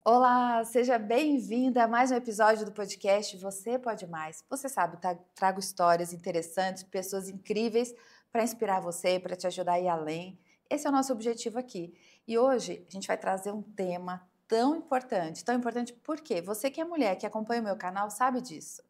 Olá, seja bem-vinda a mais um episódio do podcast Você Pode Mais. Você sabe, trago histórias interessantes, pessoas incríveis para inspirar você, para te ajudar a ir além. Esse é o nosso objetivo aqui. E hoje a gente vai trazer um tema tão importante porque você que é mulher, que acompanha o meu canal, sabe disso.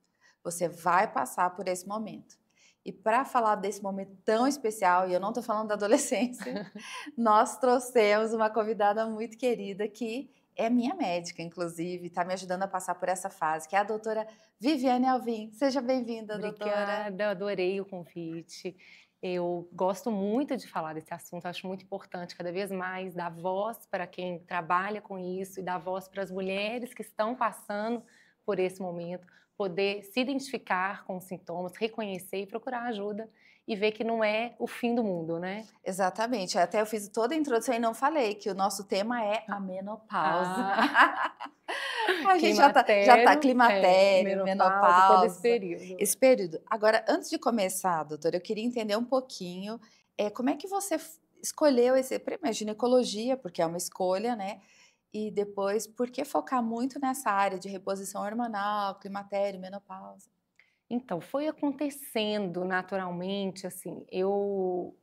Você vai passar por esse momento. E para falar desse momento tão especial, e eu não estou falando da adolescência, nós trouxemos uma convidada muito querida que é minha médica, inclusive, está me ajudando a passar por essa fase, que é a doutora Viviane Alvim. Seja bem-vinda, doutora. Obrigada, adorei o convite. Eu gosto muito de falar desse assunto, acho muito importante cada vez mais dar voz para quem trabalha com isso e dar voz para as mulheres que estão passando por esse momento, poder se identificar com os sintomas, reconhecer e procurar ajuda e ver que não é o fim do mundo, né? Exatamente, até eu fiz toda a introdução e não falei que o nosso tema é a menopausa. Ah, A gente já tá climatério, menopausa, todo esse menopausa, período. esse período. Agora, antes de começar, doutora, eu queria entender um pouquinho, como é que você escolheu esse, primeiro, ginecologia, porque é uma escolha, né? E depois, por que focar muito nessa área de reposição hormonal, climatério, menopausa? Então, foi acontecendo naturalmente, assim, eu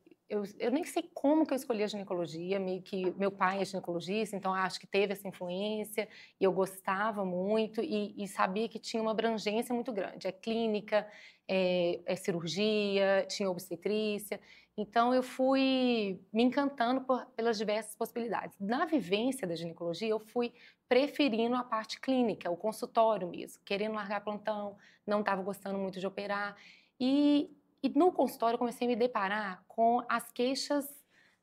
nem sei como que eu escolhi a ginecologia, meio que meu pai é ginecologista, então acho que teve essa influência, e eu gostava muito e sabia que tinha uma abrangência muito grande, é clínica, é cirurgia, tinha obstetrícia, então eu fui me encantando pelas diversas possibilidades. Na vivência da ginecologia, eu fui preferindo a parte clínica, o consultório mesmo, querendo largar plantão, não estava gostando muito de operar. E no consultório eu comecei a me deparar com as queixas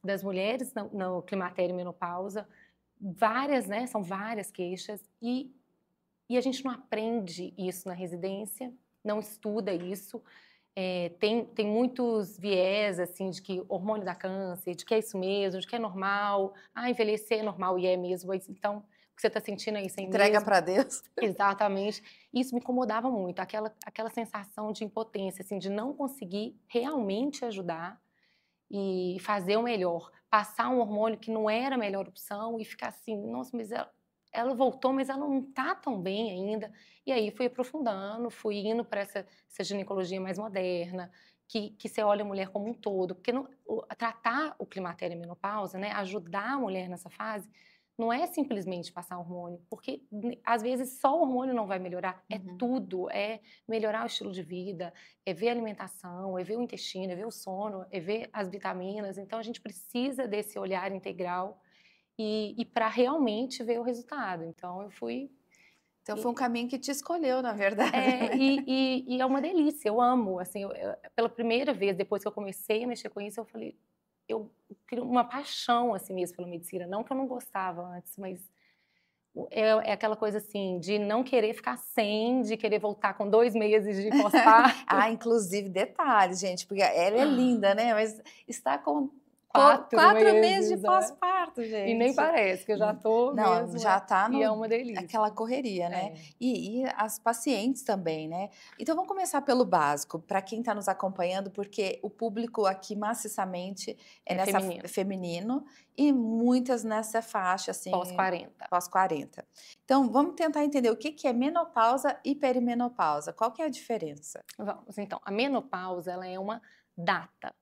das mulheres no climatério e menopausa, várias, né? São várias queixas, e a gente não aprende isso na residência, não estuda isso. Tem muitos viés, assim, de que hormônio dá câncer, de que é isso mesmo, de que é normal, envelhecer é normal e é mesmo, mas então o que você está sentindo é isso aí Entrega mesmo. para Deus. Exatamente. Isso me incomodava muito, aquela sensação de impotência, assim, de não conseguir realmente ajudar e fazer o melhor. Passar um hormônio que não era a melhor opção e ficar assim: "Nossa, mas ela voltou, mas ela não tá tão bem ainda". E aí fui aprofundando, fui indo para essa ginecologia mais moderna, que você olha a mulher como um todo, porque tratar o climatério e a menopausa, né, ajudar a mulher nessa fase, não é simplesmente passar hormônio, porque às vezes só o hormônio não vai melhorar, é Uhum. tudo, é melhorar o estilo de vida, é ver a alimentação, é ver o intestino, é ver o sono, é ver as vitaminas. Então a gente precisa desse olhar integral e para realmente ver o resultado. Então eu fui. Então foi um E, caminho que te escolheu, na verdade, é, né? e é uma delícia, eu amo. Assim, pela primeira vez, depois que eu comecei a mexer com isso, eu falei, eu crio uma paixão assim mesmo pela medicina. Não que eu não gostava antes, mas é aquela coisa assim, de não querer ficar sem, de querer voltar com 2 meses de pós-parto. Inclusive, detalhes, gente, porque ela é linda, né? Mas está com 4 4 meses de meses, é. pós-parto, E nem gente. parece que eu já tô Não, mesmo, já está e é no uma delícia. aquela correria, né? É, E as pacientes também, né? Então vamos começar pelo básico, para quem está nos acompanhando, porque o público aqui maciçamente é é nessa feminino, feminino e muitas nessa faixa, assim, pós-40. pós-40. Então vamos tentar entender o que que é menopausa e perimenopausa. Qual que é a diferença? Vamos, então, a menopausa, ela é uma data.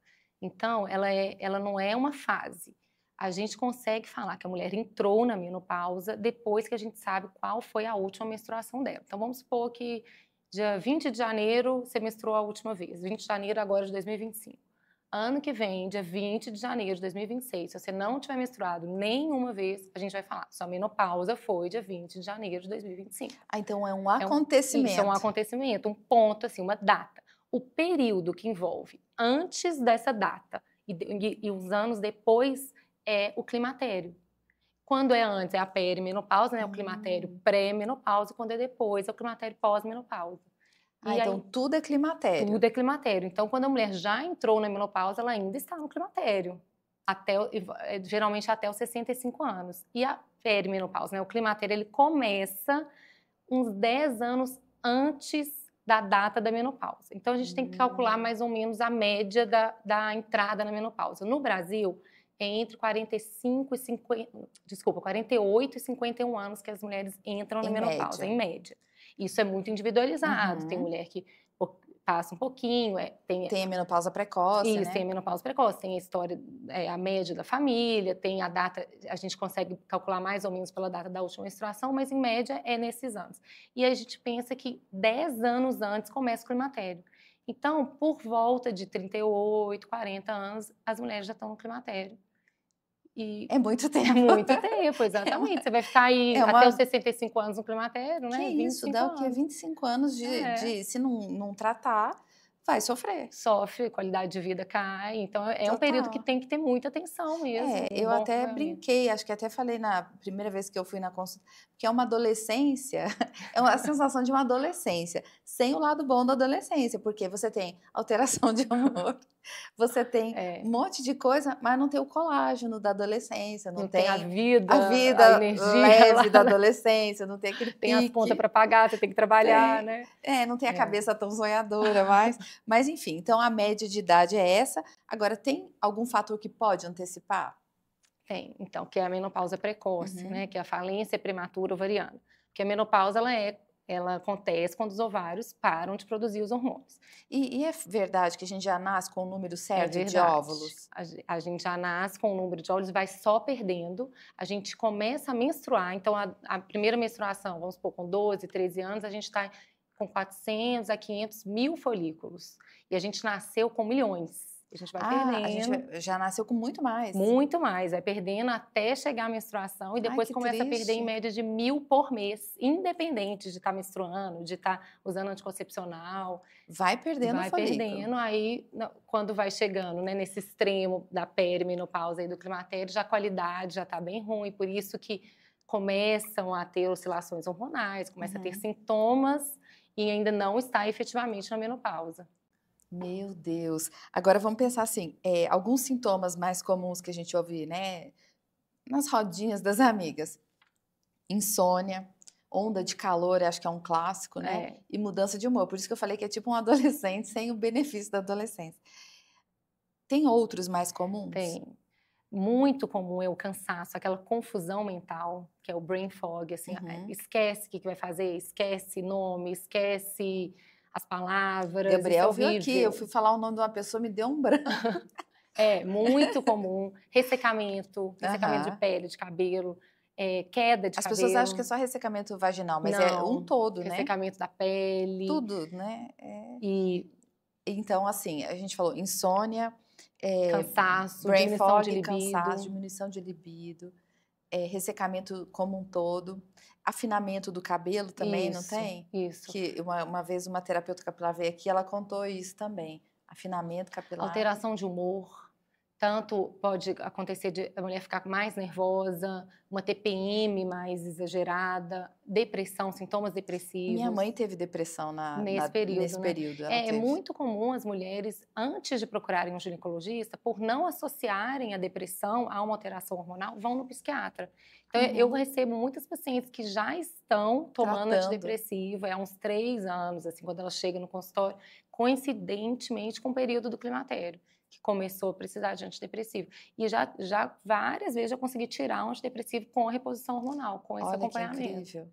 Então, ela não é uma fase. A gente consegue falar que a mulher entrou na menopausa depois que a gente sabe qual foi a última menstruação dela. Então, vamos supor que dia 20 de janeiro você menstruou a última vez, 20 de janeiro agora de 2025. Ano que vem, dia 20 de janeiro de 2026, se você não tiver menstruado nenhuma vez, a gente vai falar, sua menopausa foi dia 20 de janeiro de 2025. Então é um Isso é um acontecimento. acontecimento, um ponto, assim, uma data. O período que envolve antes dessa data e os anos depois é o climatério. Quando é antes é a perimenopausa, né, o climatério Hum. pré-menopausa, e quando é depois é o climatério pós-menopausa. E Então aí tudo é climatério. tudo é climatério. Então, quando a mulher já entrou na menopausa, ela ainda está no climatério, geralmente até os 65 anos. E a perimenopausa, né, o climatério, ele começa uns 10 anos antes da data da menopausa. Então, a gente tem que calcular Hum. mais ou menos a média da entrada na menopausa. No Brasil, é entre 48 e 51 anos que as mulheres entram na menopausa, em média. Isso é muito individualizado. Tem mulher que passa um pouquinho. Tem a menopausa precoce, isso, né? tem a menopausa precoce, tem a história, a média da família, tem a data, a gente consegue calcular mais ou menos pela data da última menstruação, mas em média é nesses anos. E a gente pensa que 10 anos antes começa o climatério. Então, por volta de 38, 40 anos, as mulheres já estão no climatério. É muito tempo. É muito tempo, exatamente. Você vai ficar aí até os 65 anos no climatério, né? Que isso, dá o quê? 25 anos de se não tratar, vai sofrer. Sofre, qualidade de vida cai. Então, é um período que tem que ter muita atenção mesmo. Eu até brinquei, acho que até falei na primeira vez que eu fui na consulta, que é uma adolescência, é uma sensação de uma adolescência, sem o lado bom da adolescência, porque você tem alteração de humor, você tem um monte de coisa, mas não tem o colágeno da adolescência, não tem a vida, a energia leve da adolescência, não tem aquele tem as contas para pagar, você tem que trabalhar, né? Não tem a cabeça tão sonhadora mais. Mas, enfim, então a média de idade é essa. Agora, tem algum fator que pode antecipar? Tem, então, que é a menopausa precoce, né? Que é a falência prematura ovariana. Porque a menopausa, ela acontece quando os ovários param de produzir os hormônios. E é verdade que a gente já nasce com o número certo de óvulos? A gente já nasce com o número de óvulos, vai só perdendo. A gente começa a menstruar, então a primeira menstruação, vamos supor, com 12, 13 anos, a gente está com 400 a 500 mil folículos. E a gente nasceu com milhões. A gente vai perdendo. A gente já nasceu com muito mais. Muito mais, vai perdendo até chegar a menstruação e depois começa a perder em média de 1.000 por mês, independente de estar menstruando, de estar usando anticoncepcional. Vai perdendo o folículo. Vai perdendo, aí quando vai chegando, né, nesse extremo da perimenopausa e do climatério, já a qualidade já está bem ruim, por isso que começam a ter oscilações hormonais, começa a ter sintomas e ainda não está efetivamente na menopausa. Meu Deus. Agora vamos pensar assim, alguns sintomas mais comuns que a gente ouve, né, nas rodinhas das amigas. Insônia, onda de calor, acho que é um clássico, né? E mudança de humor. Por isso que eu falei que é tipo um adolescente sem o benefício da adolescência. Tem outros mais comuns? Tem. Muito comum é o cansaço, aquela confusão mental, que é o brain fog, assim, esquece o que vai fazer, esquece nome, esquece as palavras. Gabriel viu aqui, eu fui falar o nome de uma pessoa, me deu um branco. É muito comum. Ressecamento de pele, de cabelo, queda de cabelo. As pessoas acham que é só ressecamento vaginal, mas é um todo, né? Ressecamento da pele. Tudo, né? Então, assim, a gente falou insônia, cansaço, brain fog, diminuição de libido, ressecamento como um todo. Afinamento do cabelo também, não tem? Isso. Que uma vez uma terapeuta capilar veio aqui, ela contou isso também. Afinamento capilar. Alteração de humor. Tanto pode acontecer de a mulher ficar mais nervosa, uma TPM mais exagerada, depressão, sintomas depressivos. Minha mãe teve depressão nesse período. É muito comum as mulheres, antes de procurarem um ginecologista, por não associarem a depressão a uma alteração hormonal, vão no psiquiatra. Então, eu recebo muitas pacientes que já estão tomando antidepressivo há uns 3 anos, assim, quando elas chegam no consultório, coincidentemente com o período do climatério, que começou a precisar de antidepressivo. E já várias vezes eu consegui tirar um antidepressivo com a reposição hormonal, com esse acompanhamento. Que incrível.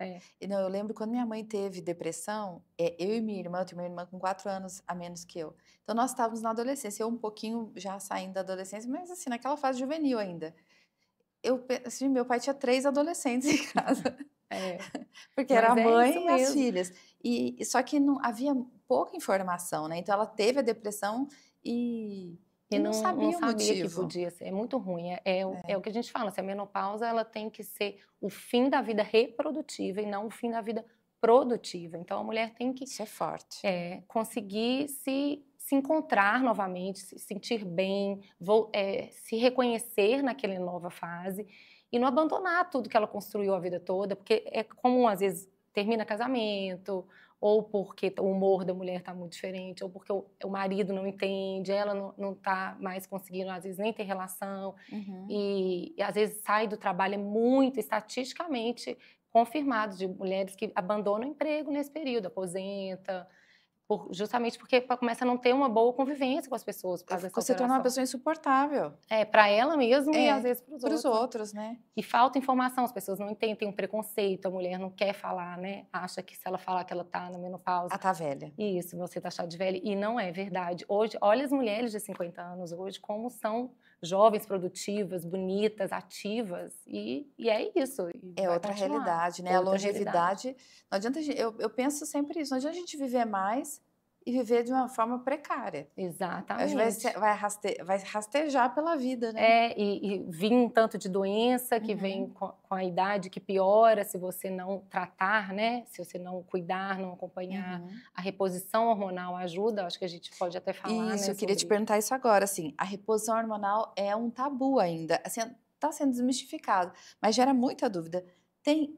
Não, eu lembro quando minha mãe teve depressão, eu e minha irmã, eu tenho uma irmã com 4 anos a menos que eu. Então, nós estávamos na adolescência, eu um pouquinho já saindo da adolescência, mas assim, naquela fase juvenil ainda. Assim, meu pai tinha 3 adolescentes em casa. Porque era a mãe e as filhas. Só que não havia pouca informação, né? Então, ela teve a depressão e não sabia o motivo. Que podia ser. É muito ruim. É o que a gente fala, assim, a menopausa ela tem que ser o fim da vida reprodutiva e não o fim da vida produtiva. Então, a mulher tem que... Isso é forte. Conseguir se encontrar novamente, se sentir bem, se reconhecer naquela nova fase e não abandonar tudo que ela construiu a vida toda, porque é comum, às vezes, termina casamento, ou porque o humor da mulher está muito diferente, ou porque o marido não entende, ela não está mais conseguindo, às vezes, nem ter relação, e às vezes sai do trabalho, é muito estatisticamente confirmado de mulheres que abandonam o emprego nesse período, aposenta, justamente porque começa a não ter uma boa convivência com as pessoas por causa dessa Você torna uma alteração. pessoa insuportável. Para ela mesma e às É, vezes para os para os outros, né? outros, né? E falta informação, as pessoas não entendem, tem um preconceito, a mulher não quer falar, né? Acha que se ela falar que ela está na menopausa, Tá velha. isso, você tá achando de velha, e não é verdade. Hoje, olha as mulheres de 50 anos hoje, como são jovens, produtivas, bonitas, ativas, e é isso, e É vai outra continuar. realidade, né? A Outra realidade. longevidade. Não adianta, eu penso sempre isso, não adianta a gente viver mais e viver de uma forma precária. A gente Exatamente. vai rastejar pela vida, né? E vir um tanto de doença que vem com a idade, que piora se você não tratar, né? Se você não cuidar, não acompanhar. A reposição hormonal ajuda, acho que a gente pode até falar, Isso, né, eu queria te sobre... perguntar isso agora, assim, a reposição hormonal é um tabu ainda, assim, está sendo desmistificado, mas gera muita dúvida.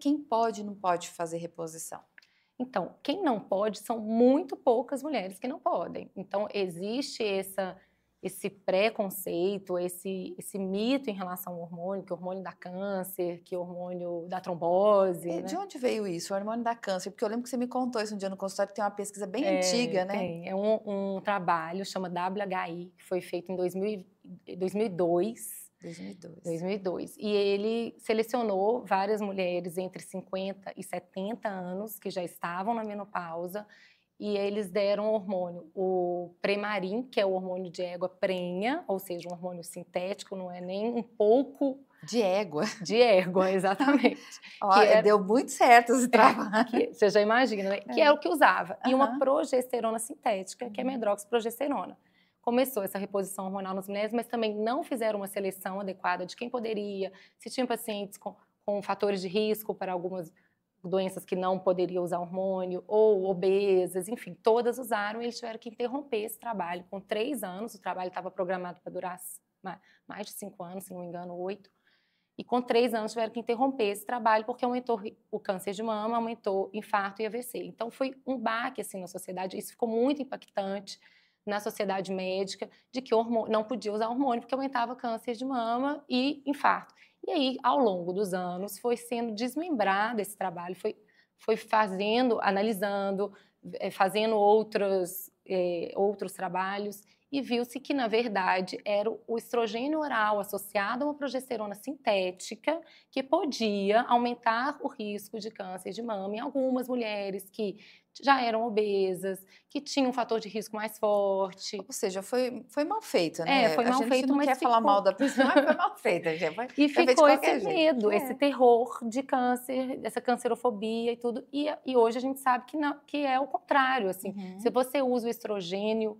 Quem pode e não pode fazer reposição? Então, quem não pode são muito poucas mulheres que não podem. Então, existe esse preconceito, esse mito em relação ao hormônio, que o hormônio dá câncer, que o hormônio dá trombose, De né? onde veio isso, o hormônio da câncer? Porque eu lembro que você me contou isso um dia no consultório, que tem uma pesquisa bem antiga, né? Tem. É um trabalho, chama WHI, que foi feito em 2002. 2002. E ele selecionou várias mulheres entre 50 e 70 anos que já estavam na menopausa e eles deram hormônio, o Premarin, que é o hormônio de égua prenha, ou seja, um hormônio sintético, não é nem um pouco De égua. de égua, exatamente. Deu muito certo esse trabalho. Você já imagina, né? Que é o que usava. E uma Aham. progesterona sintética, que é medroxiprogesterona. Começou essa reposição hormonal nas mulheres, mas também não fizeram uma seleção adequada de quem poderia, se tinham pacientes com fatores de risco para algumas doenças que não poderiam usar hormônio, ou obesas, enfim, todas usaram e eles tiveram que interromper esse trabalho. Com 3 anos, o trabalho estava programado para durar mais de 5 anos, se não me engano, 8. E com 3 anos tiveram que interromper esse trabalho porque aumentou o câncer de mama, aumentou infarto e AVC. Então foi um baque assim na sociedade, isso ficou muito impactante na sociedade médica, de que não podia usar hormônio porque aumentava câncer de mama e infarto. E aí, ao longo dos anos, foi sendo desmembrado esse trabalho, foi fazendo, analisando, fazendo outros trabalhos, e viu-se que, na verdade, era o estrogênio oral associado a uma progesterona sintética que podia aumentar o risco de câncer de mama em algumas mulheres que já eram obesas, que tinham um fator de risco mais forte. Ou seja, foi mal feito, né? Foi mal A gente feito, não mas quer falar mal da pessoa, mas foi mal feita. E Foi feito de ficou esse qualquer jeito. medo, esse terror de câncer, essa cancerofobia e tudo. E hoje a gente sabe que, não, que é o contrário. Assim, se você usa o estrogênio,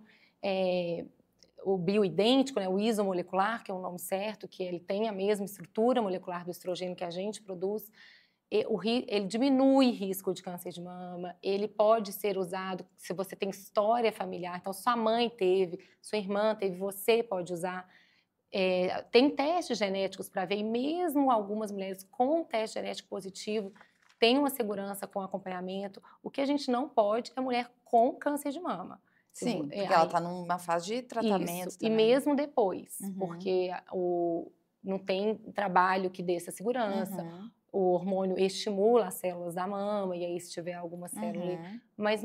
o bioidêntico, né, o isomolecular, que é o nome certo, que ele tem a mesma estrutura molecular do estrogênio que a gente produz, ele diminui risco de câncer de mama, ele pode ser usado se você tem história familiar, então sua mãe teve, sua irmã teve, você pode usar. Tem testes genéticos para ver, e mesmo algumas mulheres com teste genético positivo têm uma segurança com acompanhamento. O que a gente não pode é mulher com câncer de mama. Sim, porque ela está numa fase de tratamento Isso, também. e mesmo depois, porque não tem trabalho que dê essa segurança. O hormônio estimula as células da mama, e aí se tiver alguma célula ali. Mas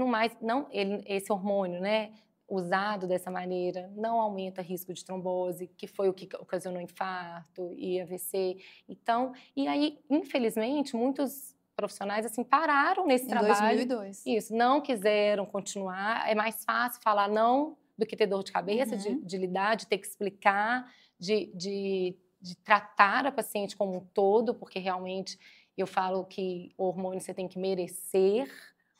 esse hormônio, né, usado dessa maneira, não aumenta risco de trombose, que foi o que ocasionou infarto e AVC. Então, e aí, infelizmente, muitos profissionais assim pararam nesse trabalho. Em 2002. Isso, não quiseram continuar. É mais fácil falar não do que ter dor de cabeça, de lidar, de ter que explicar, de tratar a paciente como um todo, porque realmente eu falo que o hormônio você tem que merecer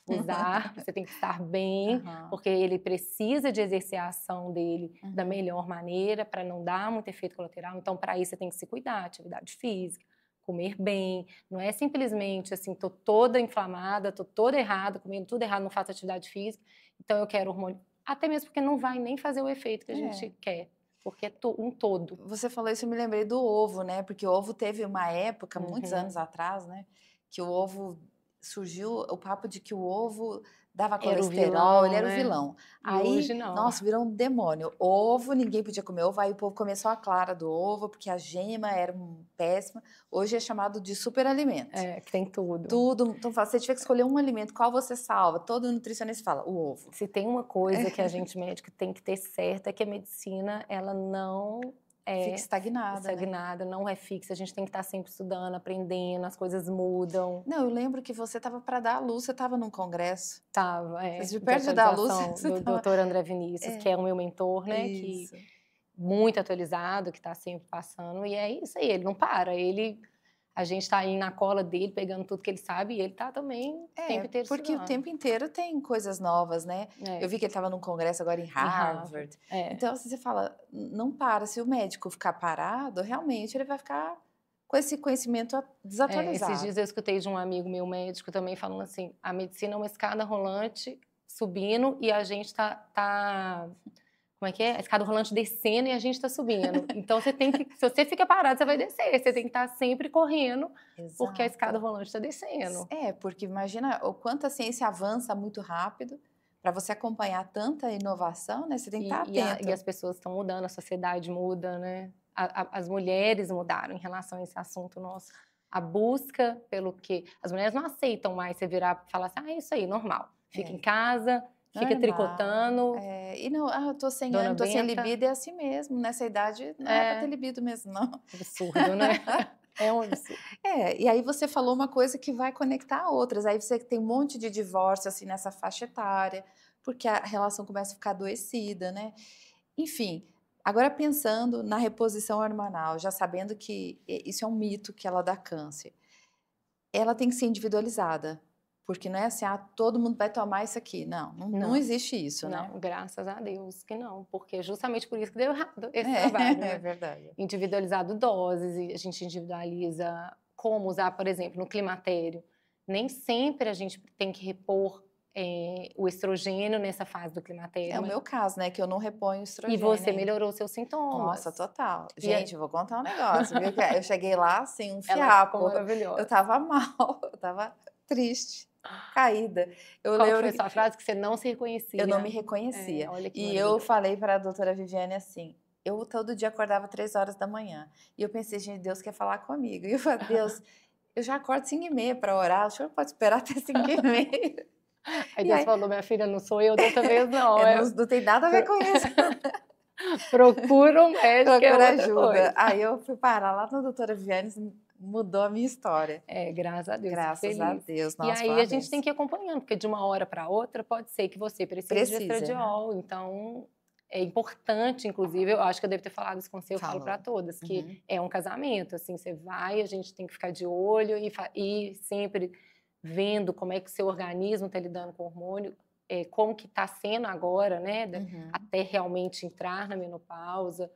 usar, você tem que estar bem, porque ele precisa de exercer a ação dele da melhor maneira para não dar muito efeito colateral. Então, para isso, você tem que se cuidar, atividade física, comer bem. Não é simplesmente assim, tô toda inflamada, tô toda errada, comendo tudo errado, não faço atividade física, então eu quero hormônio. Até mesmo porque não vai nem fazer o efeito que a gente quer. Porque é um todo. Você falou isso, eu me lembrei do ovo, né? Porque o ovo teve uma época, muitos anos atrás, né? Que o ovo surgiu o papo de que o ovo dava Era o colesterol, vilão, ele era o né? vilão. E Aí, hoje não. nossa, virou um demônio. Ovo, ninguém podia comer ovo, aí o povo começou a clara do ovo, porque a gema era péssima. Hoje é chamado de superalimento. É, que tem tudo. Tudo. Então, se você tiver que escolher um alimento, qual você salva? Todo nutricionista fala, o ovo. Se tem uma coisa que a gente médico tem que ter certa, é que a medicina, ela não Fica estagnada, né? não é fixa. A gente tem que estar sempre estudando, aprendendo, as coisas mudam. Não, eu lembro que você estava para dar à luz, você estava num congresso. Tava, De perto de dar à luz, do doutor André Vinícius, que é o meu mentor, né? Isso. Que muito atualizado, que está sempre passando. E é isso aí, ele não para. A gente está aí na cola dele, pegando tudo que ele sabe, e ele está também o tempo inteiro porque estudando. o tempo inteiro tem coisas novas, né? Eu vi que ele estava num congresso agora em Harvard. Então, assim, você fala, não para. Se o médico ficar parado, realmente ele vai ficar com esse conhecimento desatualizado. Esses dias eu escutei de um amigo meu médico também falando assim, a medicina é uma escada rolante subindo e a gente tá como é que é? A escada rolante descendo e a gente está subindo. Então, você tem que, se você fica parado, você vai descer. Você tem que estar sempre correndo, porque a escada rolante está descendo. Porque imagina o quanto a ciência avança muito rápido. Para você acompanhar tanta inovação, né? Você tem que estar atento. E as pessoas estão mudando, a sociedade muda, né? As mulheres mudaram em relação a esse assunto nosso. A busca pelo que... As mulheres não aceitam mais você virar e falar assim, é isso aí, normal. Fica em casa... Fica tricotando. E não, eu tô sem ânimo, tô sem libido, é assim mesmo. Nessa idade não é pra ter libido mesmo, não. Absurdo, né? É um absurdo. E aí você falou uma coisa que vai conectar a outras. Aí você tem um monte de divórcio, assim, nessa faixa etária, porque a relação começa a ficar adoecida, né? Enfim, agora pensando na reposição hormonal, já sabendo que isso é um mito que ela dá câncer, ela tem que ser individualizada. Porque não é assim, todo mundo vai tomar isso aqui. Não existe isso, né? Não, graças a Deus que não. Porque justamente por isso que deu errado esse trabalho, né? É verdade. Individualizado doses, e a gente individualiza como usar, por exemplo, no climatério. Nem sempre a gente tem que repor o estrogênio nessa fase do climatério. É o meu caso, né? Que eu não reponho estrogênio. E você melhorou seus sintomas. Nossa, total. Gente, eu vou contar um negócio, viu? Eu cheguei lá, assim, um fiapo. Ela maravilhosa. Eu tava mal, eu tava triste. Caída. Qual foi a sua frase que você não se reconhecia? Eu não me reconhecia. Olha que e eu falei para a doutora Viviane assim, eu todo dia acordava 3 horas da manhã. E eu pensei, gente, Deus quer falar comigo. E eu falei, Deus, eu já acordo 5h30 para orar, o senhor pode esperar até 5h30? Aí Deus falou, minha filha, não sou eu dessa vez, não. Não tem nada a ver com isso. Procura um médico. Procura ajuda. Aí eu fui parar lá na doutora Viviane, mudou a minha história. Graças a Deus. Graças a Deus. Nossa, e aí parabéns. A gente tem que ir acompanhando, porque de uma hora para outra pode ser que você precise de estradiol. Né? Então, é importante, inclusive, eu acho que eu devo ter falado isso com você, eu falo para todas, que é um casamento, assim, você vai, a gente tem que ficar de olho e sempre vendo como é que o seu organismo está lidando com o hormônio, como que está sendo agora, né, até realmente entrar na menopausa,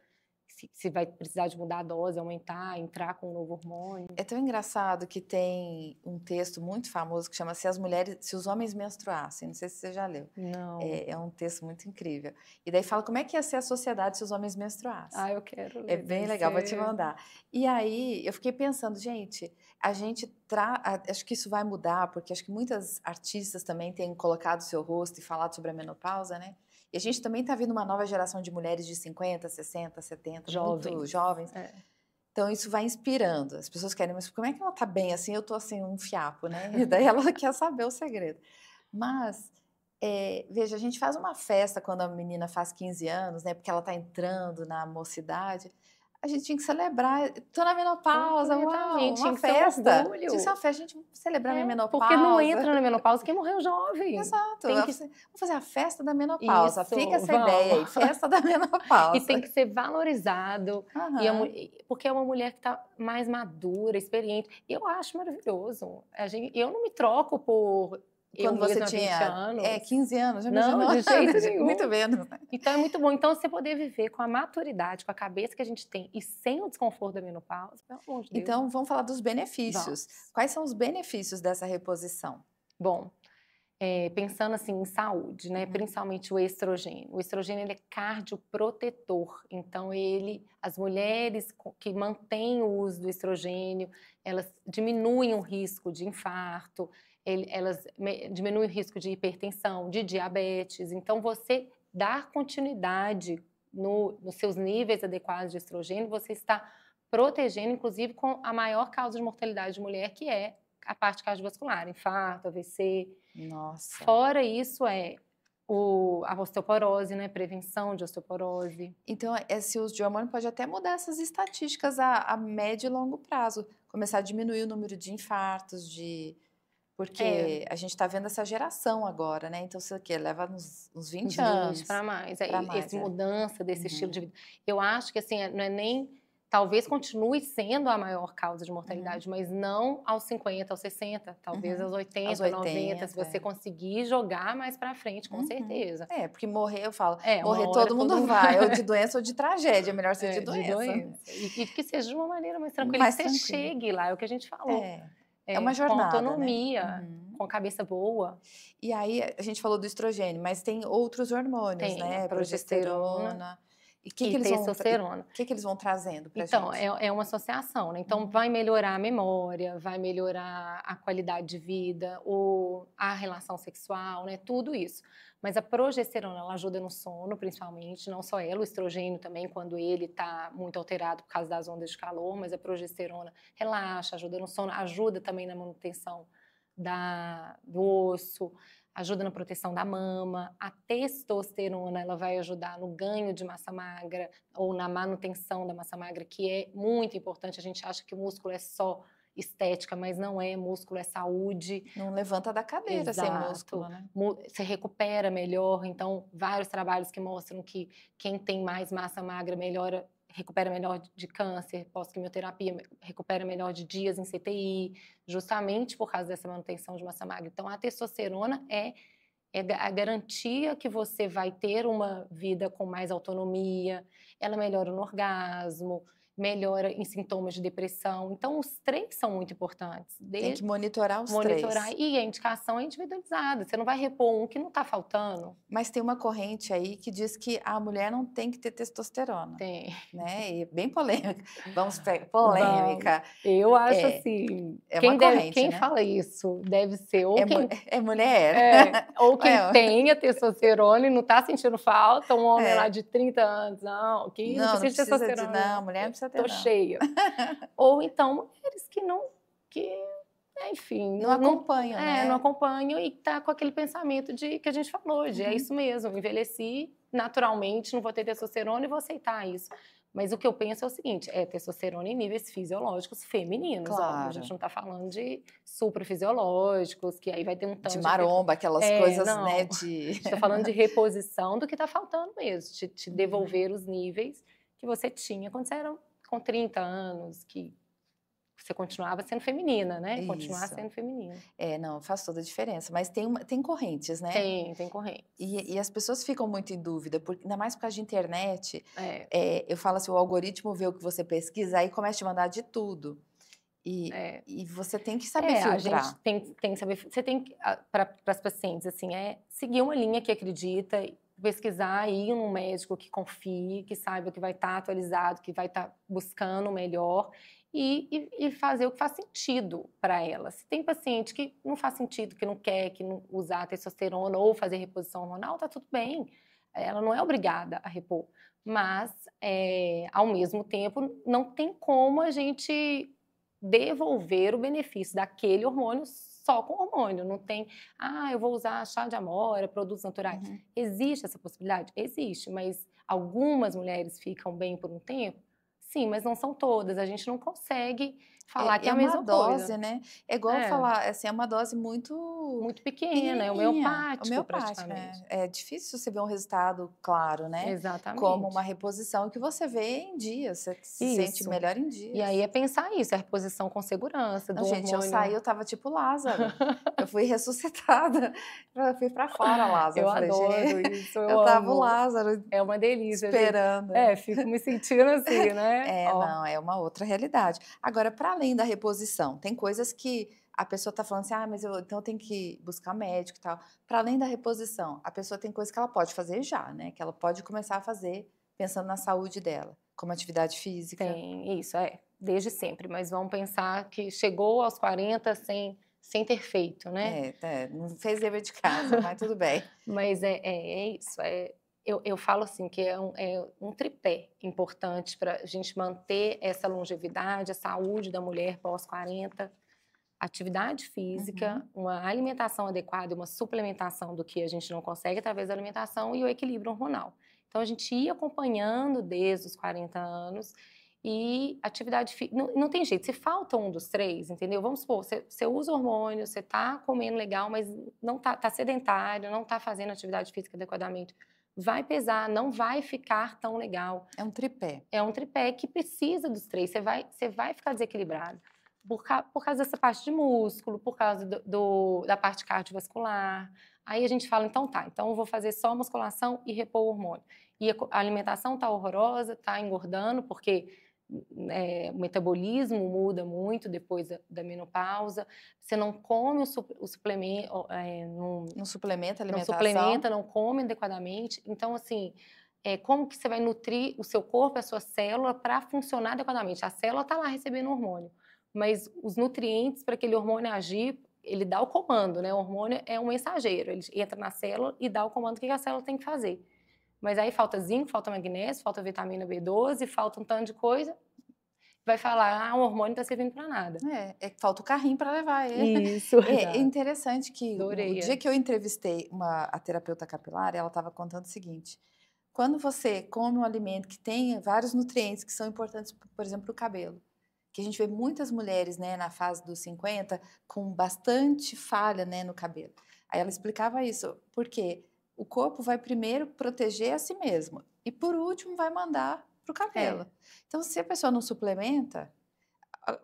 se vai precisar de mudar a dose, aumentar, entrar com um novo hormônio. É tão engraçado que tem um texto muito famoso que chama Se os homens menstruassem, não sei se você já leu. Não. É um texto muito incrível. E daí fala como é que ia ser a sociedade se os homens menstruassem. Eu quero ler. É bem legal, vou te mandar. E aí eu fiquei pensando, gente, acho que isso vai mudar, porque acho que muitas artistas também têm colocado o seu rosto e falado sobre a menopausa, né? E a gente também está vendo uma nova geração de mulheres de 50, 60, 70, muito jovens. Então, isso vai inspirando. As pessoas querem, mas como é que ela está bem assim? Eu estou assim, um fiapo, né? E daí ela quer saber o segredo. Mas, veja, a gente faz uma festa quando a menina faz 15 anos, né? Porque ela está entrando na mocidade. A gente tinha que celebrar, tô na menopausa, uau, uma festa. Tinha que ser uma festa, a gente celebrar a minha menopausa. Porque não entra na menopausa quem morreu jovem. Exato. Vamos fazer a festa da menopausa. Fica essa ideia aí, festa da menopausa. E tem que ser valorizado, porque é uma mulher que está mais madura, experiente. E eu acho maravilhoso. Eu não me troco por... Quando você tinha 20 anos. 15 anos, já não, de jeito nenhum. Muito menos, né? Então é muito bom. Então, você poder viver com a maturidade, com a cabeça que a gente tem e sem o desconforto da menopausa, pelo amor de Deus. Então, vamos falar dos benefícios. Quais são os benefícios dessa reposição? Bom, pensando assim em saúde, né? Principalmente o estrogênio. O estrogênio ele é cardioprotetor, então as mulheres que mantêm o uso do estrogênio, elas diminuem o risco de infarto, elas diminuem o risco de hipertensão, de diabetes. Então, você dar continuidade nos seus níveis adequados de estrogênio, você está protegendo, inclusive, com a maior causa de mortalidade de mulher, que é a parte cardiovascular, infarto, AVC. Nossa. Fora isso, a osteoporose, né? Prevenção de osteoporose. Então, esse uso de hormônio pode até mudar essas estatísticas a médio e longo prazo. Começar a diminuir o número de infartos, porque a gente está vendo essa geração agora, né? Então, você leva uns 20 anos. para mais. Pra mais, Essa mudança desse estilo de vida. Eu acho que, assim, não é nem... Talvez continue sendo a maior causa de mortalidade, mas não aos 50, aos 60, talvez aos 80, 90, se você conseguir jogar mais para frente, com certeza. Porque morrer, eu falo, uma morrer hora todo mundo vai, ou de doença ou de tragédia, é melhor ser de doença. E que seja de uma maneira mais tranquila, que você chegue lá, é o que a gente falou. É uma jornada, com autonomia, né? com a cabeça boa. E aí, a gente falou do estrogênio, mas tem outros hormônios, né? Progesterona. E testosterona. O que eles vão trazendo pra gente? Então, é uma associação, né? Então, vai melhorar a memória, vai melhorar a qualidade de vida, a relação sexual, né? Tudo isso. Mas a progesterona, ela ajuda no sono, principalmente, não só ela, o estrogênio também, quando ele está muito alterado por causa das ondas de calor, mas a progesterona relaxa, ajuda no sono, ajuda também na manutenção do osso, ajuda na proteção da mama. A testosterona, ela vai ajudar no ganho de massa magra ou na manutenção da massa magra, que é muito importante. A gente acha que o músculo é só estética, mas não é. Músculo é saúde. Não levanta da cadeira sem músculo, né? Você recupera melhor. Então, vários trabalhos que mostram que quem tem mais massa magra recupera melhor de câncer, pós-quimioterapia, recupera melhor de dias em CTI, justamente por causa dessa manutenção de massa magra. Então, a testosterona é a garantia que você vai ter uma vida com mais autonomia, ela melhora no orgasmo, melhora em sintomas de depressão. Então, os três são muito importantes. Tem que monitorar os três. E a indicação é individualizada. Você não vai repor um que não está faltando. Mas tem uma corrente aí que diz que a mulher não tem que ter testosterona. Tem. Né? E bem polêmica. Vamos para polêmica. Eu acho assim... Quem fala isso deve ser ou é mulher. Ou quem tem a testosterona e não está sentindo falta, um homem lá de 30 anos. Não precisa de testosterona. Não, mulher não precisa ter, Tô cheia. Ou então, mulheres enfim... Não acompanham, né? Não acompanham e tá com aquele pensamento que a gente falou, é isso mesmo, envelheci naturalmente, não vou ter testosterona e vou aceitar isso. Mas o que eu penso é o seguinte, testosterona em níveis fisiológicos femininos, claro. A gente não tá falando de suprafisiológicos, que aí vai ter um tanto de maromba, aquelas coisas, né? A gente tá falando de reposição do que tá faltando mesmo, te devolver os níveis que você tinha quando você era com 30 anos, que você continuava sendo feminina, né? Continuar sendo feminina. Não, faz toda a diferença. Mas tem correntes, né? Tem correntes. E as pessoas ficam muito em dúvida, ainda mais por causa de internet. Eu falo assim, o algoritmo vê o que você pesquisa, aí começa a te mandar de tudo. E você tem que saber filtrar. A gente tem que saber... Você tem que, para as pacientes, assim, seguir uma linha que acredita, pesquisar, ir num médico que confie, que saiba que vai estar atualizado, que vai estar buscando o melhor e fazer o que faz sentido para ela. Se tem paciente que não faz sentido, que não quer usar testosterona ou fazer reposição hormonal, tá tudo bem. Ela não é obrigada a repor. Mas, ao mesmo tempo, não tem como a gente devolver o benefício daquele hormônio só com hormônio. Não tem, eu vou usar chá de amora, produtos naturais. Existe essa possibilidade? Existe, mas algumas mulheres ficam bem por um tempo? Sim, mas não são todas. A gente não consegue falar que é a mesma coisa. É uma dose, né? É igual falar, assim, é uma dose muito pequena, é homeopático praticamente. É difícil você ver um resultado claro, né? Exatamente. Como uma reposição que você vê em dias, você se sente melhor em dias. E aí é pensar isso, a reposição com segurança do hormônio. Gente, eu saí, eu tava tipo Lázaro. Eu fui ressuscitada. Eu fui pra fora, Lázaro. Eu adoro isso, eu tava o Lázaro. É uma delícia. Esperando. Fico me sentindo assim, né? Não, é uma outra realidade. Agora, para além da reposição, tem coisas que a pessoa está falando assim, mas então eu tenho que buscar médico e tal. Para além da reposição, a pessoa tem coisa que ela pode fazer já, né? Que ela pode começar a fazer pensando na saúde dela, como atividade física. Tem, isso, desde sempre. Mas vamos pensar que chegou aos 40 sem ter feito, né? Não fez dever de casa, mas tudo bem. Mas é isso, eu falo assim que é um tripé importante para a gente manter essa longevidade, a saúde da mulher pós-40, atividade física, uma alimentação adequada, uma suplementação do que a gente não consegue através da alimentação e o equilíbrio hormonal. Então, a gente ia acompanhando desde os 40 anos e atividade física. Não tem jeito, se falta um dos três, entendeu? Vamos supor, você usa hormônio, você está comendo legal, mas não tá sedentário, não está fazendo atividade física adequadamente. Vai pesar, não vai ficar tão legal. É um tripé. É um tripé que precisa dos três, você vai ficar desequilibrado. Por causa dessa parte de músculo, por causa da parte cardiovascular. Aí a gente fala, então eu vou fazer só musculação e repor o hormônio. E a alimentação está horrorosa, está engordando, porque o metabolismo muda muito depois da menopausa. Você não come o suplemento, não suplementa a alimentação. Não suplementa, não come adequadamente. Então, assim, como que você vai nutrir o seu corpo, a sua célula, para funcionar adequadamente? A célula está lá recebendo hormônio, mas os nutrientes para aquele hormônio agir, ele dá o comando, né? O hormônio é um mensageiro, ele entra na célula e dá o comando do que a célula tem que fazer. Mas aí falta zinco, falta magnésio, falta vitamina B12, falta um tanto de coisa. Vai falar, o hormônio está servindo para nada. Falta o carrinho para levar ele. Isso, é interessante que Adorei, o dia que eu entrevistei a terapeuta capilar, ela estava contando o seguinte: quando você come um alimento que tem vários nutrientes que são importantes, por exemplo, para o cabelo, que a gente vê muitas mulheres, né, na fase dos 50 com bastante falha, né, no cabelo. Aí ela explicava isso, porque o corpo vai primeiro proteger a si mesmo e por último vai mandar para o cabelo. Então, se a pessoa não suplementa,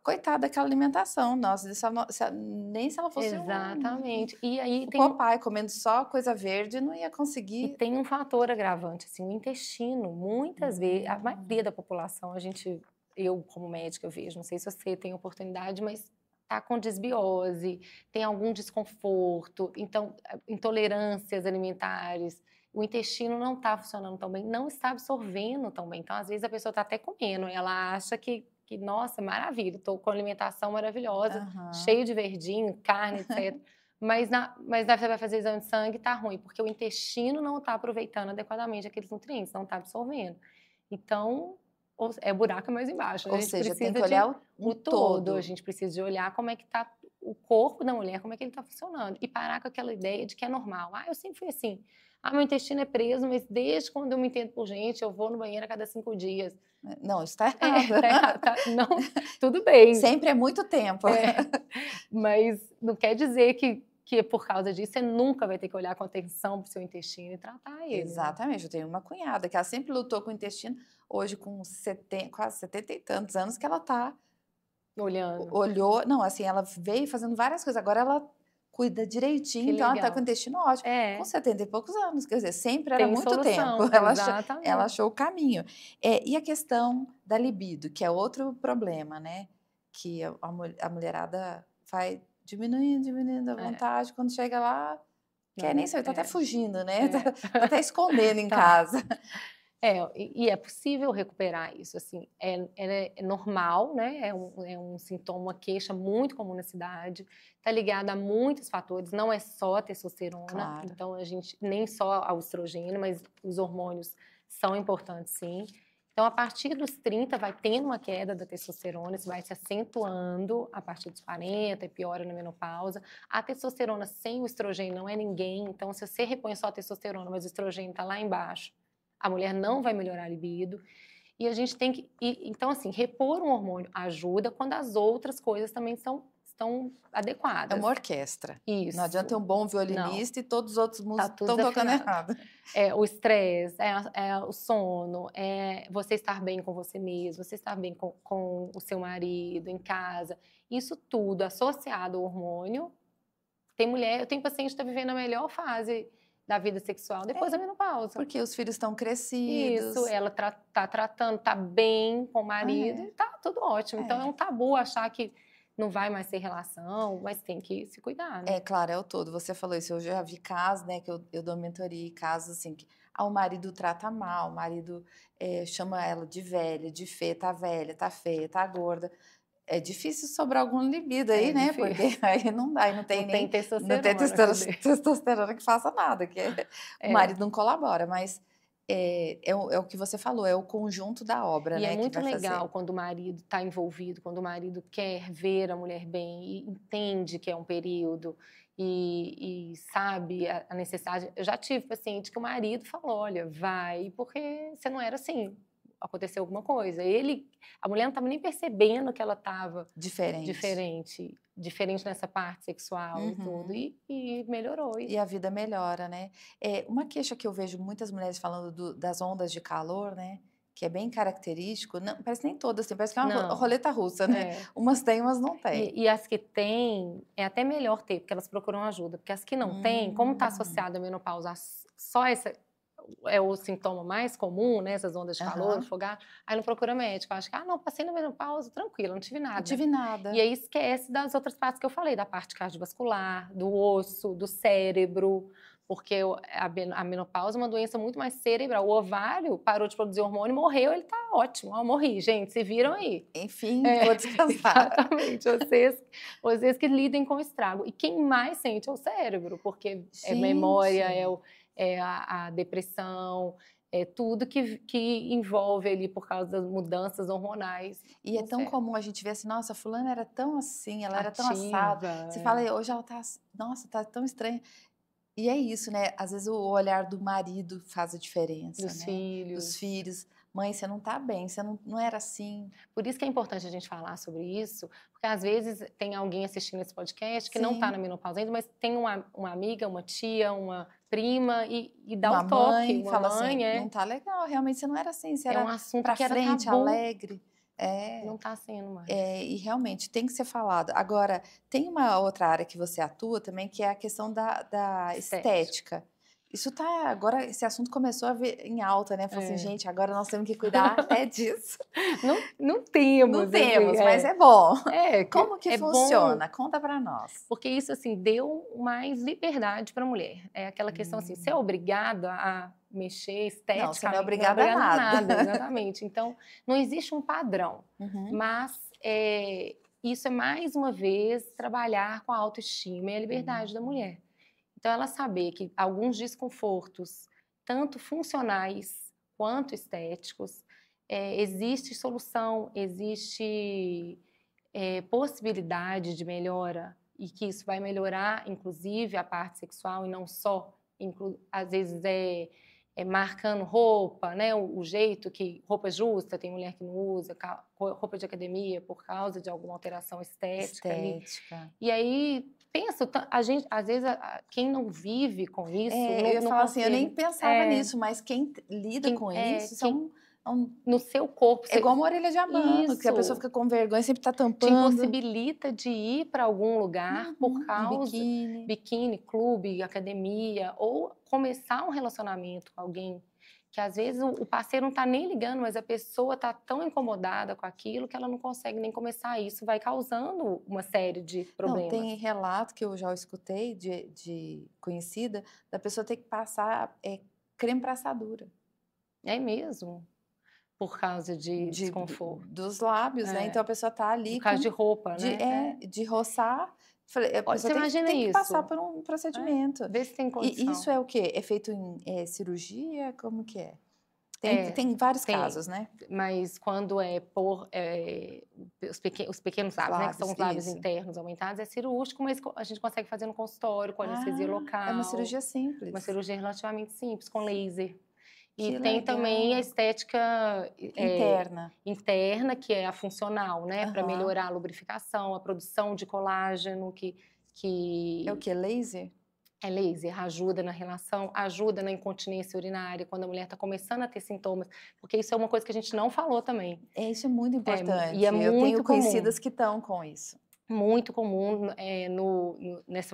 coitada daquela alimentação, nossa, nem se ela fosse exatamente. E aí tem Popeye comendo só coisa verde, não ia conseguir. E tem um fator agravante, assim, o intestino, muitas vezes, a maioria da população, eu como médica eu vejo, não sei se você tem oportunidade, mas tá com desbiose, tem algum desconforto, então intolerâncias alimentares, o intestino não está funcionando tão bem, não está absorvendo tão bem. Então, às vezes, a pessoa está até comendo, ela acha que nossa, maravilha, estou com alimentação maravilhosa, cheio de verdinho, carne, etc. Mas você vai fazer exame de sangue e está ruim, porque o intestino não está aproveitando adequadamente aqueles nutrientes, não está absorvendo. Então, o buraco mais embaixo. Ou seja, tem que olhar o todo. A gente precisa de olhar como é que está o corpo da mulher, como é que ele está funcionando. E parar com aquela ideia de que é normal. Eu sempre fui assim. Meu intestino é preso, mas desde quando eu me entendo por gente, eu vou no banheiro a cada 5 dias. Não, isso está errado. Não, tudo bem. Sempre é muito tempo. Mas não quer dizer que por causa disso você nunca vai ter que olhar com atenção para o seu intestino e tratar ele. Exatamente. Né? Eu tenho uma cunhada que ela sempre lutou com o intestino, hoje com quase 70 e tantos anos, que ela está olhou, não, assim, ela veio fazendo várias coisas, agora ela cuida direitinho, então ela está com o intestino ótimo. Com 70 e poucos anos, quer dizer, sempre era muito tempo. Ela achou o caminho. E a questão da libido, que é outro problema, né? Que a mulherada vai diminuindo a vontade, quando chega lá, quer nem saber, tá até fugindo, né? Tá até escondendo em casa. E é possível recuperar isso, assim, é normal, né? É um sintoma, uma queixa muito comum na cidade, está ligada a muitos fatores, não é só a testosterona, então a gente, nem só ao estrogênio, mas os hormônios são importantes, sim. Então, a partir dos 30, vai tendo uma queda da testosterona, isso vai se acentuando a partir dos 40 e piora na menopausa. A testosterona sem o estrogênio não é ninguém, então se você repõe só a testosterona, mas o estrogênio está lá embaixo, a mulher não vai melhorar a libido. E a gente tem que... Então, assim, repor um hormônio ajuda quando as outras coisas também estão adequadas. É uma orquestra. Isso. Não adianta ter um bom violinista e todos os outros músicos estão tocando errado. O estresse, o sono, você estar bem com você mesmo, você estar bem com o seu marido, em casa. Isso tudo associado ao hormônio. Eu tenho paciente que está vivendo a melhor fase da vida sexual depois da menopausa. Porque os filhos estão crescidos. Isso, ela tá tratando, tá bem com o marido, e tá tudo ótimo. Então é um tabu achar que não vai mais ter relação, mas tem que se cuidar, né? É, claro, é o todo. Você falou isso, eu já vi casos, né, que eu dou mentoria, casos assim, que o marido trata mal, o marido chama ela de velha, tá feia, tá gorda. É difícil sobrar algum libido aí, É né, porque difícil. aí não dá, e não tem Não tem nem, não tem testosterona, cadê? testosterona que faça nada, o É. marido não colabora, mas é o que você falou, é o conjunto da obra, E é né, que muito vai fazer. legal quando o marido está envolvido, quando o marido quer ver a mulher bem e entende que é um período e sabe a necessidade. Eu já tive paciente que o marido falou: olha, vai, porque você não era assim, aconteceu alguma coisa. A mulher não estava nem percebendo que ela estava Diferente. diferente nessa parte sexual e tudo, Uhum. e melhorou. E a vida melhora, né. Uma queixa que eu vejo muitas mulheres falando das ondas de calor, né, que é bem característico, não parece nem todas têm, parece que é uma Não, roleta russa, né, é. umas têm, umas não têm. E as que têm, é até melhor ter, porque elas procuram ajuda. Porque as que não têm, como está Hum. associada à menopausa, só essa é o sintoma mais comum, né? Essas ondas de calor, Aham. enfogar, aí não procura médico. Acha que, não, passei na menopausa, tranquilo, não tive Não nada. tive E nada. aí esquece das outras partes que eu falei, da parte cardiovascular, do osso, do cérebro, porque a menopausa é uma doença muito mais cerebral. O ovário parou de produzir hormônio, morreu, ele tá ótimo. Ó, morri, gente, se viram aí. Enfim, É, vou descansar. exatamente. Vocês que lidem com o estrago. E quem mais sente é o cérebro, porque é memória, Gente. é a depressão, é tudo que envolve ali por causa das mudanças hormonais E é no tão cérebro. comum a gente ver assim: "Nossa, fulana era tão assim, ela era tão assado". Ativa, Você fala: "Hoje ela tá nossa, tá tão estranha". E é isso, né, às vezes o olhar do marido faz a diferença, dos né, dos filhos. filhos: "Mãe, você não tá bem, você não era assim". Por isso que é importante a gente falar sobre isso, porque às vezes tem alguém assistindo esse podcast que não está na Sim, menopausa ainda, mas tem uma amiga, uma tia, uma prima e dá o uma toque. mãe Uma fala assim: mãe "Não tá legal, realmente você não era assim, você é um era assunto pra que era frente, tabu, alegre". É, não está sendo mais. e realmente tem que ser falado. Agora, tem uma outra área que você atua também, que é a questão da Estética. estética. Isso tá agora esse assunto começou a vir em alta, né, falou assim: É. "Gente, agora nós temos que cuidar até disso". Não Não temos, assim, temos, mas é bom. que Como que é bom, funciona? Conta pra nós. porque isso, assim, deu mais liberdade para a mulher. É aquela questão, assim, ser Hum. obrigada a mexer Não, você não é esteticamente, não é obrigada a obrigada a nada. nada, exatamente. Então, não existe um padrão, Uhum. mas, isso é, mais uma vez, trabalhar com a autoestima e a liberdade da Hum. mulher. Então, ela saber que alguns desconfortos, tanto funcionais quanto estéticos, existe solução, existe possibilidade de melhora e que isso vai melhorar, inclusive, a parte sexual e não só, às vezes marcando roupa, né? O jeito que roupa justa, tem mulher que não usa roupa de academia por causa de alguma alteração estética ali. Estética. E aí pensa, a gente, às vezes, quem não vive com isso Eu não, ia não falar assim, eu nem consegue. pensava nisso, mas quem lida Quem, com é, isso, isso quem é um no seu corpo, é igual uma orelha de abano, que a pessoa isso fica com vergonha, sempre tá te tampando. impossibilita de ir para algum lugar por Uhum. Um causa biquíni. biquíni, clube, academia, ou começar um relacionamento com alguém que às vezes o parceiro não está nem ligando, mas a pessoa está tão incomodada com aquilo que ela não consegue nem começar. Isso vai causando uma série de Não, problemas. tem relato que eu já escutei de conhecida, da pessoa ter que passar, creme pra assadura. É mesmo, por causa de desconforto. Dos lábios, né, então É, a pessoa tá por ali causa de com roupa, né? de roçar, falei, a Olha, pessoa você imagina tem que passar isso. por um É, procedimento. vê se tem E isso condição. é o quê? É feito em, cirurgia? Como que é? É, Tem vários tem. casos, né? Mas quando é por os pequenos Os lábios, né, que são lábios, os lábios isso. internos aumentados, é cirúrgico, mas a gente consegue fazer no consultório, com anestesia Ah, é uma local, cirurgia uma simples. cirurgia relativamente simples, com laser. E Que tem também a legal. estética Interna. interna, que é a funcional, né, para Aham. melhorar a lubrificação, a produção de colágeno, É o que quê? Laser? é laser, ajuda na relação, ajuda na incontinência urinária, quando a mulher está começando a ter sintomas, porque isso é uma coisa que a gente não falou também. Isso é muito E é importante. Eu tenho muito comum, conhecidas que estão com isso. muito comum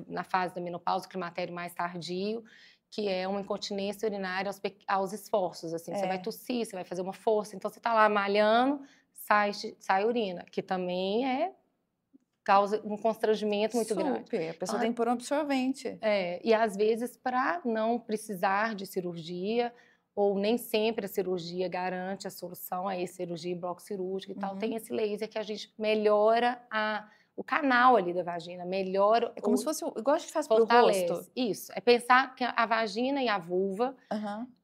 na fase da menopausa, o climatério mais tardio, que é uma incontinência urinária aos esforços, assim, você vai É. tossir, você vai fazer uma força, então você está lá malhando, sai urina, que também é causa um constrangimento muito grande. Super. A pessoa tem que pôr um absorvente. E às vezes, para não precisar de cirurgia, ou nem sempre a cirurgia garante a solução, a cirurgia em bloco cirúrgico e tal, tem esse laser que a gente melhora o canal ali da vagina, melhora. É como se fosse igual a gente faz pro rosto. Isso. É pensar que a vagina e a vulva,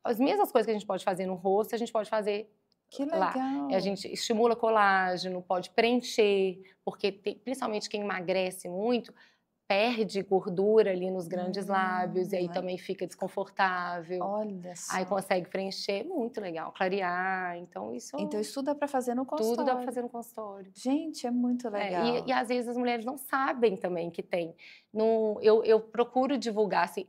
as mesmas coisas que a gente pode fazer no rosto, a gente pode fazer que lá. legal. A gente estimula colágeno, pode preencher, porque principalmente quem emagrece muito, perde gordura ali nos grandes lábios, e aí também fica desconfortável. Olha só. Aí consegue preencher, muito legal, clarear, então isso tudo dá para fazer no consultório. Tudo dá para fazer no consultório. Gente, é muito legal. E às vezes as mulheres não sabem também que tem. Eu procuro divulgar, assim,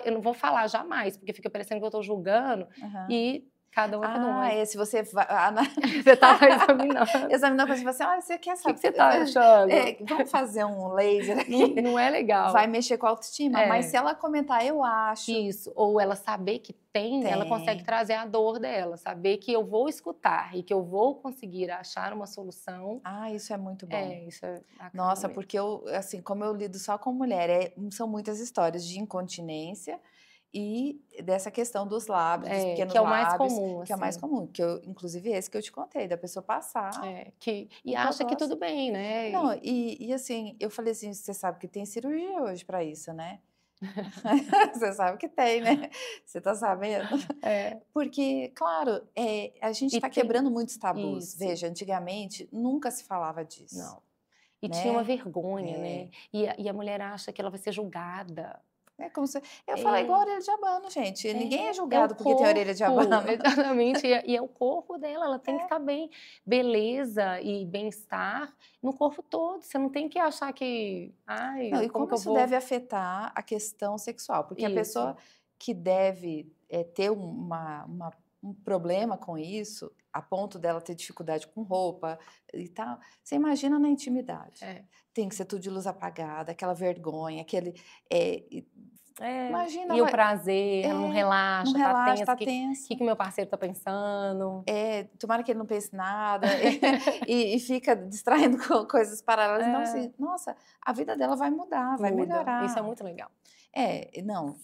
eu não vou falar jamais, porque fica parecendo que eu estou julgando, e cada um é cada um. Se você vai... Você estava examinando. Examinando para você, olha, você quer saber? O que você está achando? Vamos fazer um laser aqui. Não é legal. Vai mexer com a autoestima, mas se ela comentar, eu acho. Isso, ou ela saber que tem, ela consegue trazer a dor dela, saber que eu vou escutar e que eu vou conseguir achar uma solução. Isso é muito bom. Isso é bacana. Nossa, porque assim, como eu lido só com mulher, são muitas histórias de incontinência e dessa questão dos lábios, dos pequenos que é o lábios, mais comum, que é o mais comum, inclusive esse que eu te contei, da pessoa passar. E acha que tudo bem, né? Não, e assim, eu falei assim, você sabe que tem cirurgia hoje para isso, né? Você sabe que tem, né? Você tá sabendo? Porque, claro, a gente está quebrando muitos tabus. Isso. Veja, antigamente nunca se falava disso. Não. E tinha uma vergonha, né? E a mulher acha que ela vai ser julgada. É como se... Eu falo igual a orelha de abano, gente. Ninguém é julgado porque tem orelha de abano. Exatamente. E é o corpo dela, ela tem que estar bem. Beleza e bem-estar no corpo todo. Você não tem que achar que... Não, e como isso deve afetar a questão sexual? Porque a pessoa que deve ter um problema com isso, a ponto dela ter dificuldade com roupa e tal, você imagina na intimidade. Tem que ser tudo de luz apagada, aquela vergonha, aquele... Imagina, e o prazer, ela não relaxa, tá tensa. O que meu parceiro tá pensando? Tomara que ele não pense nada e fica distraindo com coisas paralelas. Então, assim, nossa, a vida dela vai mudar, vai melhorar. Isso é muito legal.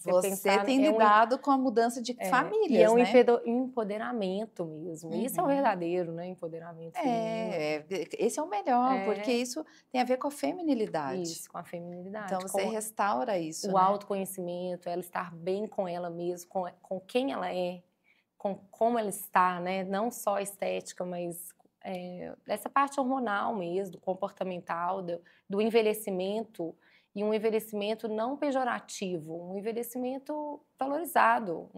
Você tem lidado com a mudança de famílias, e é um né? empoderamento mesmo. Isso é o verdadeiro, né? Empoderamento feminino. Esse é o melhor, porque isso tem a ver com a feminilidade. Isso, com a feminilidade. Então, você restaura isso, o autoconhecimento, ela estar bem com ela mesma, com quem ela é, com como ela está, né? Não só a estética, mas essa parte hormonal mesmo, comportamental, do envelhecimento. E um envelhecimento não pejorativo, um envelhecimento valorizado.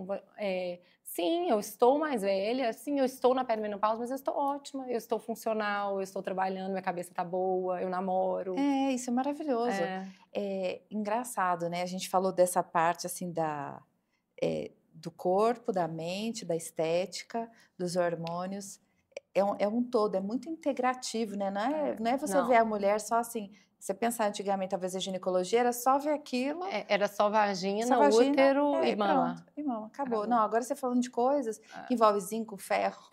Sim, eu estou mais velha, sim, eu estou na perimenopausa, mas eu estou ótima, eu estou funcional, eu estou trabalhando, minha cabeça está boa, eu namoro. Isso é maravilhoso. É engraçado, né? A gente falou dessa parte, assim, do corpo, da mente, da estética, dos hormônios. É um todo, é muito integrativo, né? Não é você ver a mulher só assim... Você pensar antigamente, talvez a ginecologia era só ver aquilo. Era só vagina, útero e mama. Pronto, e mama, acabou. Não, agora você falando de coisas que envolvem zinco, ferro,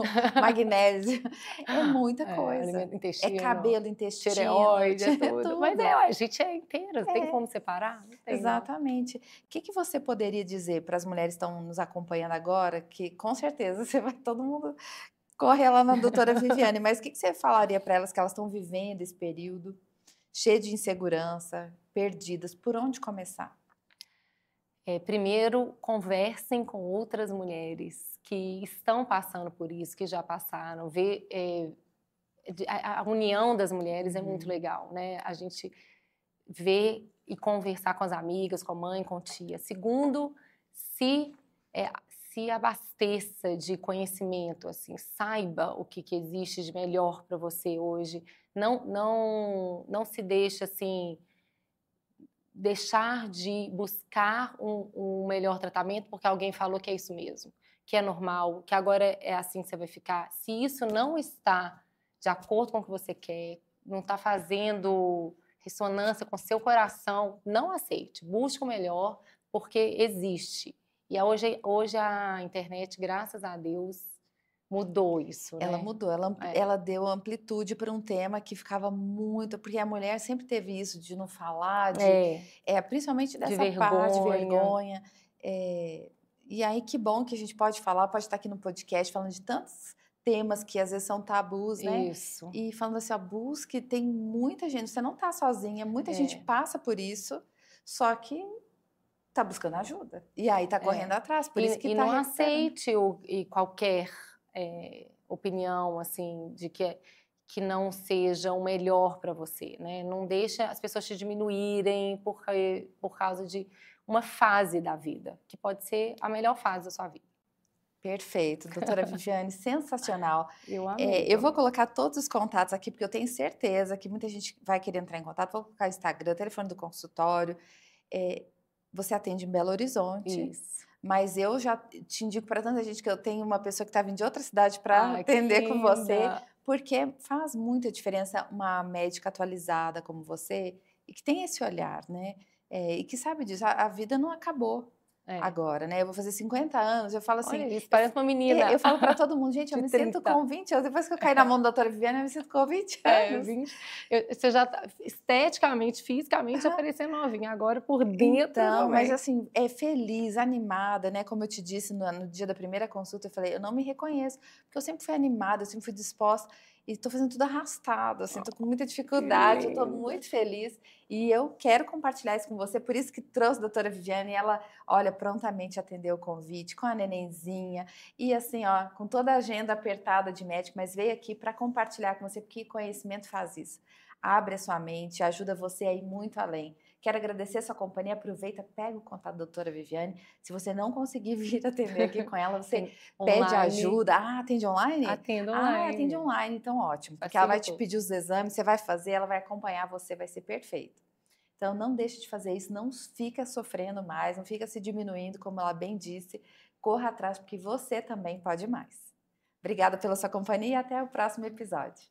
magnésio. É muita coisa. Intestino, cabelo, intestino. Tireoide, tudo. Mas a gente é inteira, tem como separar? Não tem, exatamente. O que você poderia dizer para as mulheres que estão nos acompanhando agora, que com certeza todo mundo corre lá na doutora Viviane, mas o que você falaria para elas que elas estão vivendo esse período? Cheio de insegurança, perdidas, por onde começar? Primeiro, conversem com outras mulheres que estão passando por isso, que já passaram. A união das mulheres é muito legal, né? A gente ver e conversar com as amigas, com a mãe, com a tia. Segundo, se abasteça de conhecimento, assim, saiba o que existe de melhor para você hoje. Não se deixe, assim, deixar de buscar um melhor tratamento porque alguém falou que é isso mesmo, que é normal, que agora é assim que você vai ficar. Se isso não está de acordo com o que você quer, não está fazendo ressonância com seu coração, não aceite, busque o melhor, porque existe. E hoje a internet, graças a Deus, mudou isso, Ela né? mudou, ela, É. ela deu amplitude para um tema que ficava muito, porque a mulher sempre teve isso de não falar, principalmente De dessa parte de vergonha. vergonha. E aí que bom que a gente pode falar, pode estar aqui no podcast falando de tantos temas que às vezes são tabus, né? Isso. E falando assim, ó, busque, tem muita gente, você não está sozinha, muita gente passa por isso, só que tá buscando ajuda. E aí tá correndo atrás, por isso que E tá não recuperando. aceite qualquer opinião, assim, de que não seja o melhor para você, né? Não deixa as pessoas te diminuírem por causa de uma fase da vida, que pode ser a melhor fase da sua vida. Perfeito, doutora Viviane, sensacional. Eu amei Eu vou também. colocar todos os contatos aqui, porque eu tenho certeza que muita gente vai querer entrar em contato. Vou colocar o Instagram, o telefone do consultório. Você atende em Belo Horizonte, Isso. mas eu já te indico para tanta gente que eu tenho uma pessoa que está vindo de outra cidade para Ai, que atender com você, linda! porque faz muita diferença uma médica atualizada como você e que tem esse olhar, né? E que sabe disso, a vida não acabou É. agora, né? Eu vou fazer 50 anos, eu falo assim, Olha isso, parece uma menina eu falo para todo mundo, gente, eu de me sinto 30. com 20 anos, depois que eu caí na mão da doutora Viviane, eu me sinto com 20 anos. 20. Você já tá esteticamente, fisicamente, já parecendo novinha, agora por dentro Então, mas também. assim, é feliz, animada, né? Como eu te disse no dia da primeira consulta, eu falei, eu não me reconheço, porque eu sempre fui animada, eu sempre fui disposta, e tô fazendo tudo arrastado, assim, tô com muita Que dificuldade, eu tô linda! muito feliz, e eu quero compartilhar isso com você, por isso que trouxe a doutora Viviane, e ela, olha, prontamente atendeu o convite, com a nenenzinha, e assim, ó, com toda a agenda apertada de médico, mas veio aqui para compartilhar com você, porque conhecimento faz isso. Abre a sua mente, ajuda você a ir muito além. Quero agradecer a sua companhia. Aproveita, pega o contato da doutora Viviane. Se você não conseguir vir atender aqui com ela, você Tem pede online, ajuda. Ah, atende online? atendo Ah, atende online, online, então ótimo. Porque ela vai te facilitou. pedir os exames, você vai fazer, ela vai acompanhar você, vai ser perfeito. Então não deixe de fazer isso, não fica sofrendo mais, não fica se diminuindo, como ela bem disse. Corra atrás, porque você também pode mais. Obrigada pela sua companhia e até o próximo episódio.